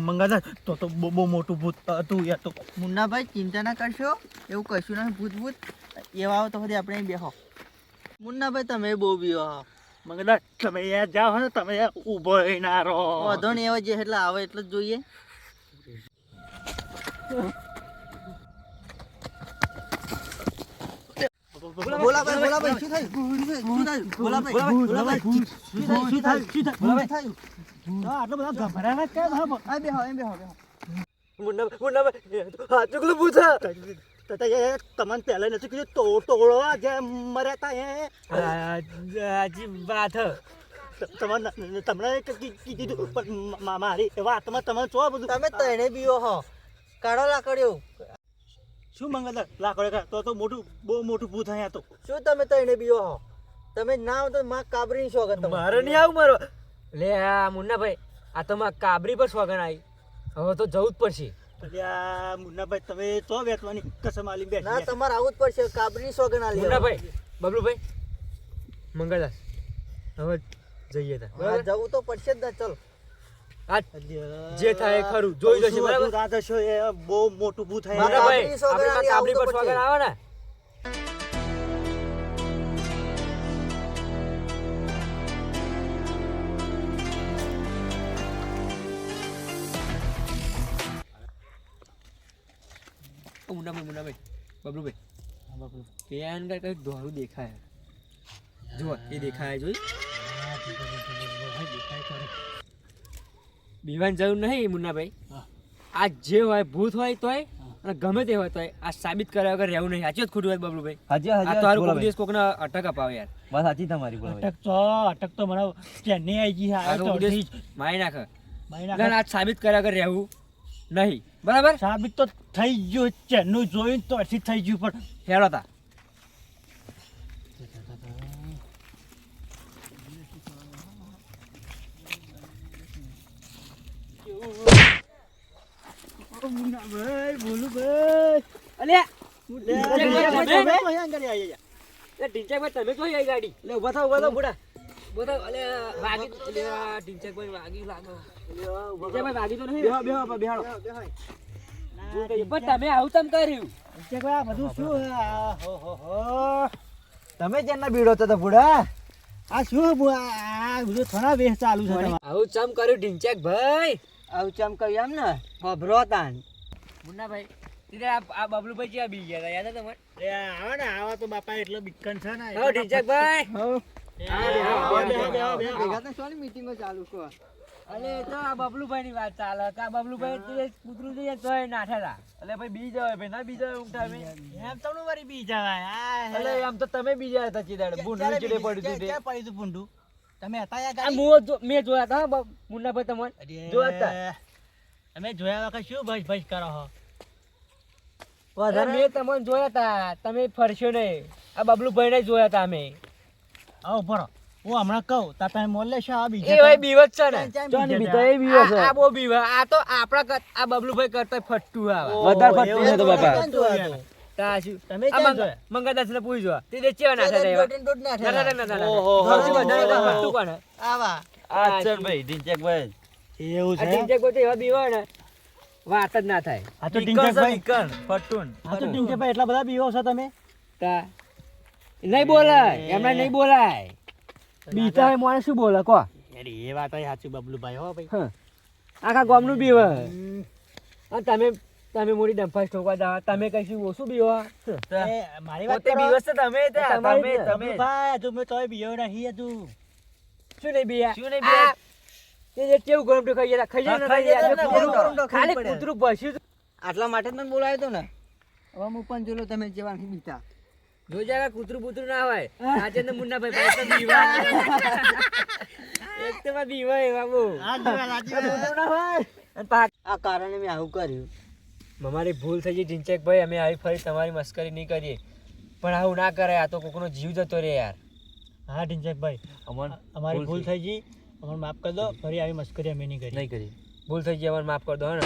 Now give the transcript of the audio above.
મંગાતા તો બહુ મોટું ભૂત હતું યાર. તો મુન્નાભાઈ ચિંતા ના કરશો, એવું કશું નહીં. ભૂત એવા આવો તો પછી આપણે બેહો. મુન્નાભાઈ તમે બહુ બીવો હો. મંગાતા તમે યાર જાઓ ને, તમે યાર ઊભો ના રહો. વધો ને એવા જે એટલે આવે એટલે જ જોઈએ. બોલાભાઈ શું થયું? આટલો બધા ગભરાના કેમ? હા બેહો એમ બેહો. મુન્નાભાઈ ચુકલું પૂછા તમને પહેલા નથી કીધું તોડવા જે મર્યા તા હજી વાત તમને કીધું પણ મારી વાતમાં તમે છો બધું. તમે તને બીવો હો. કાઢો લાકડ્યો. શું મંગળ લાકડે તો મોટું બહુ મોટું ભૂત અહીંયા તો. શું તમે તને બીવો હો? તમે ના આવો તો માં કાબરી ની સોગન. મારે નહીં આવું મારો. લે આ મુન્નાભાઈ, આ તો માં કાબરી પર સોગન આવી. હવે તો જવું જ પડશે. મુન્નાભાઈ તમે તો વેચવાની કસમ આલી બેઠી. ના તમારે આવું જ પડશે. કાબરી ની સોગન આલી. મુન્નાભાઈ, બબલુભાઈ, મંગળદાસ, હવે જઈએ તા. જવું તો પડશે જ ને. ચલ આ જે થાય ખરું જોઈ જશે. બરાબર રાત હશો એ બહુ મોટું ભૂત થાય. મુન્નાભાઈ, આપણે કાબરી પર સોગન આવે ને. મુન્નાભાઈ, બબલુભાઈ, પેન કઈ દોરું દેખાય. જુઓ એ દેખાય. જોઈ બીવાની જરૂર નહીં મુન્નાભાઈ. આ જે હોય ભૂત હોય તોય અને ગમે તે હોય તોય આ સાબિત કર્યા વગર રહેવું નહીં. સાચું જ ખોટું હોય બબલુભાઈ? આ તો હારું કોક દિવસ કોકને અટક અપાવે યાર. વાત સાચી તમારી. અટક તો મને ચેન્નઈ આવી ગઈ. મારી નાખે. આ સાબિત કર્યા વગર રહેવું નહીં. બરાબર? સાબિત તો થઈ ગયું. ચેન્નઈ જોયું તો અઠી થઈ ગયું. પણ હેરો તા મુન્નાભાઈ બોલું ભાઈ. અલ્યા ઢીંચાકભાઈ ઢીંચાકભાઈ, તમે તો આવી ગાડી. લે ઉભા થાવ બુડા. ઉભા થાવ. અલ્યા વાગી. ઢીંચાકભાઈ વાગી લાગો. ઢીંચાકભાઈ વાગી તો નહીં. બેહાડો. પણ તમે આવું તમ કર્યું. ઢીંચાકભાઈ આ બધું શું? તમે જેના બીડો તો બુડા. આ શું આ બધું થોડા વેહ ચાલુ છે તમારે? આવું ચમ કર્યું ઢીંચાકભાઈ? આવું ચમ કહ્યું એમ ને. ખબરો તાન. મુન્નાભાઈ, તીરે આ બબલુભાઈ જ્યાં બી ગયા હતા, યાદ હતા તમને? આવે ને આવા તો બાપા એટલો બિકન છે ને. હો ઢીંચાકભાઈ. ભેગા તો સોની મીટિંગો ચાલુ છો. અલે તો આ બબલુભાઈ ની વાત ચાલે. આ બબલુભાઈ તીરે કૂતરું જઈએ તોય નાઠેલા. એટલે ભાઈ બી જવાય ભાઈ ના બી જવાય ઊંઘતા અમે. એમ તમને વળી બી જવાય. એટલે આમ તો તમે બી ગયા હતા ચીદાડે. ભૂંડું ચીડે પડ્યું હતું તે. ક્યાં પડ્યું તું ભૂંડું? તમે હતા યા આ ગાડી? મેં જોયા હતા હો મુન્નાભાઈ તમને. જોયા હતા. અમે જોયા વખત શું ભજ ભજ કરો છો? અરે મેં તમને જોયા હતા. તમે ફરશો નહીં. આ બબલુભાઈ ને જોયા હતા અમે. આવો ભરો. હું હમણાં કહું તાતા મોલ લેશો. આ એ બીજા ભાઈ બીવત છે ને. જોની બીજા એ બીવો છે. આ બહુ બીવા. આ તો આપણા આ બબલુભાઈ કરતા ફટ્ટુ આવે. વધારે ફટતું છે તો બાપા. તાશું તમે ક્યાં જોયા? મંગળદાસ ને પૂછજો. તે દે ચેવા નાઠા રહ્યા. ના. ઓહો. ફટ્ટુ કોણ? આવા ભાઈ ઢીંચકભાઈ. એવું આ છે? ઢીંચકભાઈ તો એવા બીવા ને વાત જ ના થાય. આ તો ઢીંચકભાઈ ફટુન. આ તો ઢીંચકભાઈ એટલા બધા બીવો છો તમે? તા નહીં બોલાય. એમને નહીં બોલાય. બીતા હોય મોને શું બોલે કો? અરે એ વાત સાચી બબલુભાઈ. હો ભાઈ. હા. આખા ગામનું બીવે. અને તમે મોટી ડંફાસ ઠોકવા જાવ. તમે કઈશું ઓછું બીવા. એ મારી વાત પોતે કરો. બીવસ તો તમે તમે બબલુભાઈ હજુ મેં તોય બીવો નહીં હજુ. શું નહીં બીયા? શું નહીં બીયા? તે જે કેવું ગરમ તો ખાઈ જાય. ખાલી કૂતરું ભસ્યું. આટલા માટે જ મને બોલાવ્યો હતો ને. હવે હું પણ જોલો તમે જેવા નહીં બીતા. જોજા કૂતરું બૂતરું ના હોય. આજે ને મુન્નાભાઈ ભાઈ તો બીવા. એક તો માં બીવા એ બાબુ. આ સાચી વાત. કૂતરું ના હોય. અને પાક આ કારણે મેં આવું કર્યું. અમારી ભૂલ થઈ ગઈ ઢીંચકભાઈ. અમે આવી ફરી તમારી મસ્કરી નહીં કરીએ. પણ આવું ના કરાય. આ તો કોકનો જીવ જતો રે યાર. હા ઢીંચકભાઈ, અમારી ભૂલ થઈ ગઈ. અમને માફ કરી દો. ફરી આવી મસ્કરી અમે નહીં કરી. ભૂલ થઈ ગઈ. અમારે માફ કરી દો હે ને.